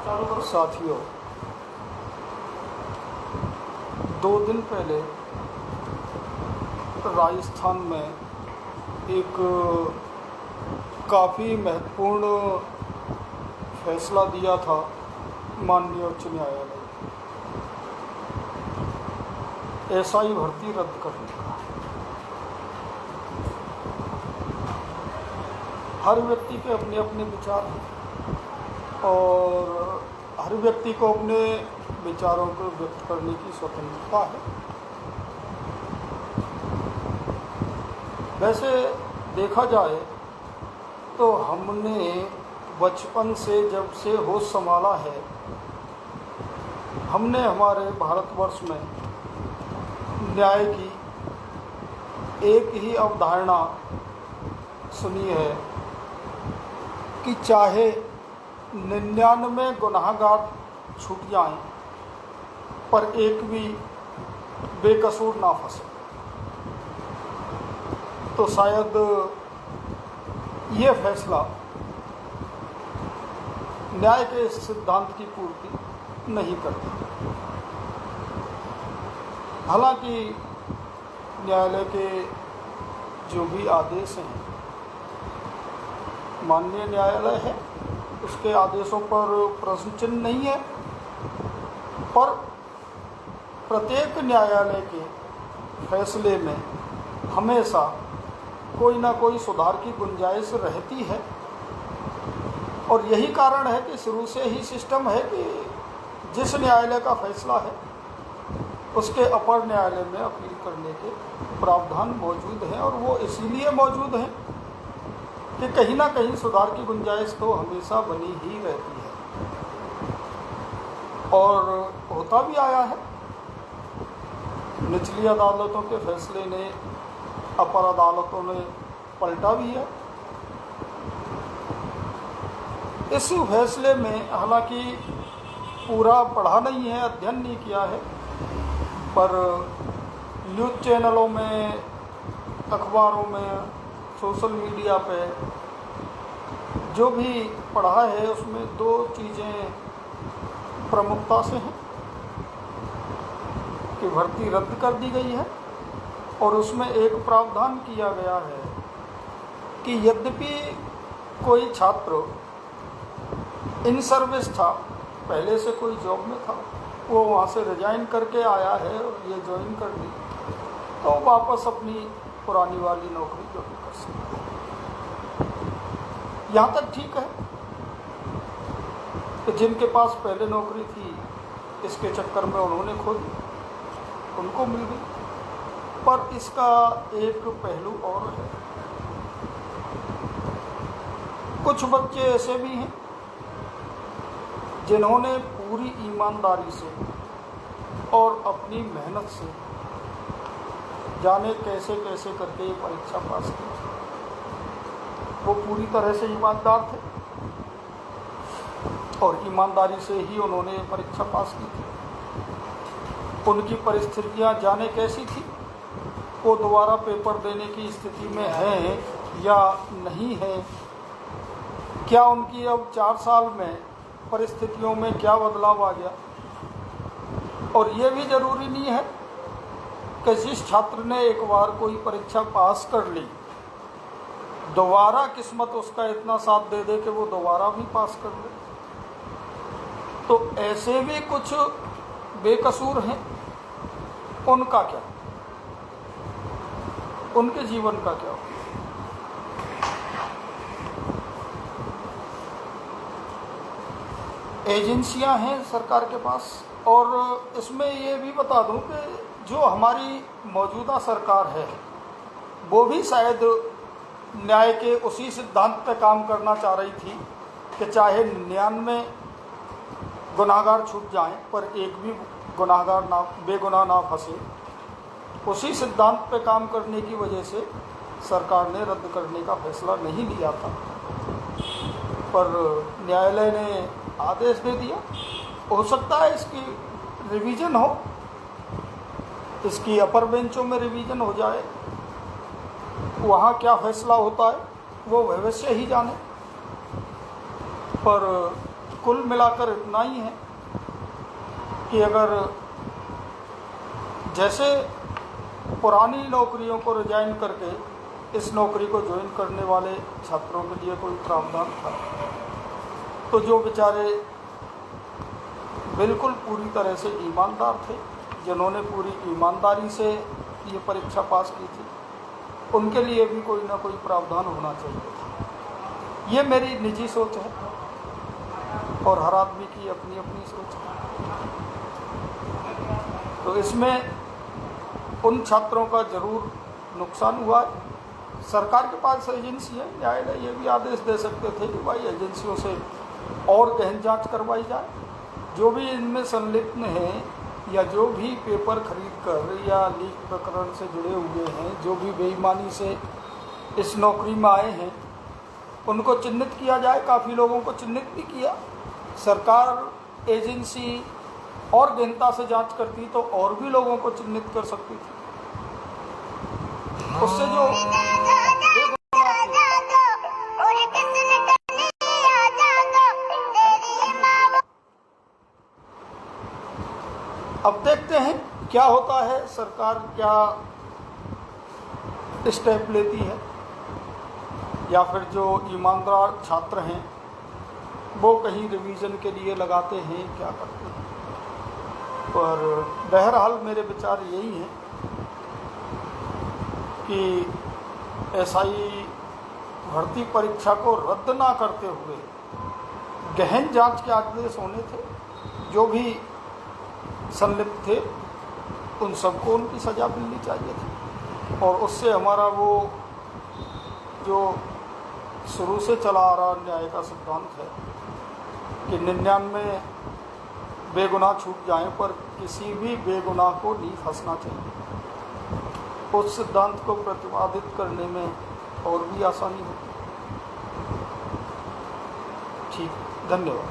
साथियों, 2 दिन पहले राजस्थान में एक काफ़ी महत्वपूर्ण फैसला दिया था माननीय उच्च न्यायालय एसआई भर्ती रद्द करने का। हर व्यक्ति के अपने अपने विचार हैं और हर व्यक्ति को अपने विचारों को व्यक्त करने की स्वतंत्रता है। वैसे देखा जाए तो हमने बचपन से जब से होश संभाला है, हमने हमारे भारतवर्ष में न्याय की एक ही अवधारणा सुनी है कि चाहे 99 गुनाहगार छूट जाएं पर एक भी बेकसूर ना फंसे। तो शायद ये फैसला न्याय के इस सिद्धांत की पूर्ति नहीं करता। हालांकि न्यायालय के जो भी आदेश हैं, माननीय न्यायालय है, उसके आदेशों पर प्रश्न चिन्ह नहीं है, पर प्रत्येक न्यायालय के फैसले में हमेशा कोई ना कोई सुधार की गुंजाइश रहती है। और यही कारण है कि शुरू से ही सिस्टम है कि जिस न्यायालय का फैसला है उसके अपर न्यायालय में अपील करने के प्रावधान मौजूद हैं। और वो इसीलिए मौजूद हैं कि कहीं ना कहीं सुधार की गुंजाइश तो हमेशा बनी ही रहती है और होता भी आया है। निचली अदालतों के फैसले ने अपर अदालतों ने पलटा भी है। इस फैसले में हालांकि पूरा पढ़ा नहीं है, अध्ययन नहीं किया है, पर न्यूज़ चैनलों में, अखबारों में, सोशल मीडिया पे जो भी पढ़ा है उसमें 2 चीज़ें प्रमुखता से हैं कि भर्ती रद्द कर दी गई है और उसमें एक प्रावधान किया गया है कि यद्यपि कोई छात्र इन सर्विस था, पहले से कोई जॉब में था, वो वहाँ से रिजाइन करके आया है और ये ज्वाइन कर ली, तो वापस अपनी पुरानी वाली नौकरी ज्वाइन कर सकता है। यहाँ तक ठीक है कि जिनके पास पहले नौकरी थी, इसके चक्कर में उन्होंने खो दी, उनको मिल गई। पर इसका एक पहलू और है। कुछ बच्चे ऐसे भी हैं जिन्होंने पूरी ईमानदारी से और अपनी मेहनत से जाने कैसे कैसे करके ये परीक्षा पास की। वो पूरी तरह से ईमानदार थे और ईमानदारी से ही उन्होंने ये परीक्षा पास की थी। उनकी परिस्थितियां जाने कैसी थी, वो दोबारा पेपर देने की स्थिति में हैं या नहीं है, क्या उनकी अब 4 साल में परिस्थितियों में क्या बदलाव आ गया। और ये भी ज़रूरी नहीं है कि जिस छात्र ने एक बार कोई परीक्षा पास कर ली, दोबारा किस्मत उसका इतना साथ दे दे कि वो दोबारा भी पास कर ले। तो ऐसे भी कुछ बेकसूर हैं, उनका क्या, उनके जीवन का क्या हो। एजेंसियां हैं सरकार के पास। और इसमें ये भी बता दूं कि जो हमारी मौजूदा सरकार है वो भी शायद न्याय के उसी सिद्धांत पर काम करना चाह रही थी कि चाहे 99 गुनाहगार छूट जाएं पर एक भी गुनाहगार ना, बेगुनाह ना फंसे। उसी सिद्धांत पे काम करने की वजह से सरकार ने रद्द करने का फैसला नहीं लिया था, पर न्यायालय ने आदेश दे दिया। हो सकता है इसकी रिवीजन हो, इसकी अपर बेंचों में रिवीजन हो जाए, वहाँ क्या फैसला होता है वो भविष्य ही जाने। पर कुल मिलाकर इतना ही है कि अगर जैसे पुरानी नौकरियों को रिजाइन करके इस नौकरी को ज्वाइन करने वाले छात्रों के लिए कोई प्रावधान था, तो जो बेचारे बिल्कुल पूरी तरह से ईमानदार थे, जिन्होंने पूरी ईमानदारी से ये परीक्षा पास की थी, उनके लिए भी कोई ना कोई प्रावधान होना चाहिए था। ये मेरी निजी सोच है और हर आदमी की अपनी अपनी सोच है। तो इसमें उन छात्रों का जरूर नुकसान हुआ है। सरकार के पास एजेंसी है, न्यायालय ये भी आदेश दे सकते थे कि भाई एजेंसियों से और गहन जांच करवाई जाए। जो भी इनमें संलिप्त हैं या जो भी पेपर खरीद कर या लीक प्रकरण से जुड़े हुए हैं, जो भी बेईमानी से इस नौकरी में आए हैं, उनको चिन्हित किया जाए। काफ़ी लोगों को चिन्हित भी किया। सरकार एजेंसी और गहनता से जांच करती तो और भी लोगों को चिन्हित कर सकती थी। उससे जो अब देखते हैं क्या होता है, सरकार क्या स्टेप लेती है, या फिर जो ईमानदार छात्र हैं वो कहीं रिवीजन के लिए लगाते हैं, क्या करते हैं। पर बहरहाल मेरे विचार यही हैं कि एसआई भर्ती परीक्षा को रद्द ना करते हुए गहन जांच के आदेश होने थे। जो भी संलिप्त थे उन सबको उनकी सज़ा मिलनी चाहिए थी। और उससे हमारा वो जो शुरू से चला आ रहा न्याय का सिद्धांत है कि 99 बेगुनाह छूट जाएं पर किसी भी बेगुनाह को नहीं फंसना चाहिए, उस सिद्धांत को प्रतिपादित करने में और भी आसानी होती। ठीक, धन्यवाद।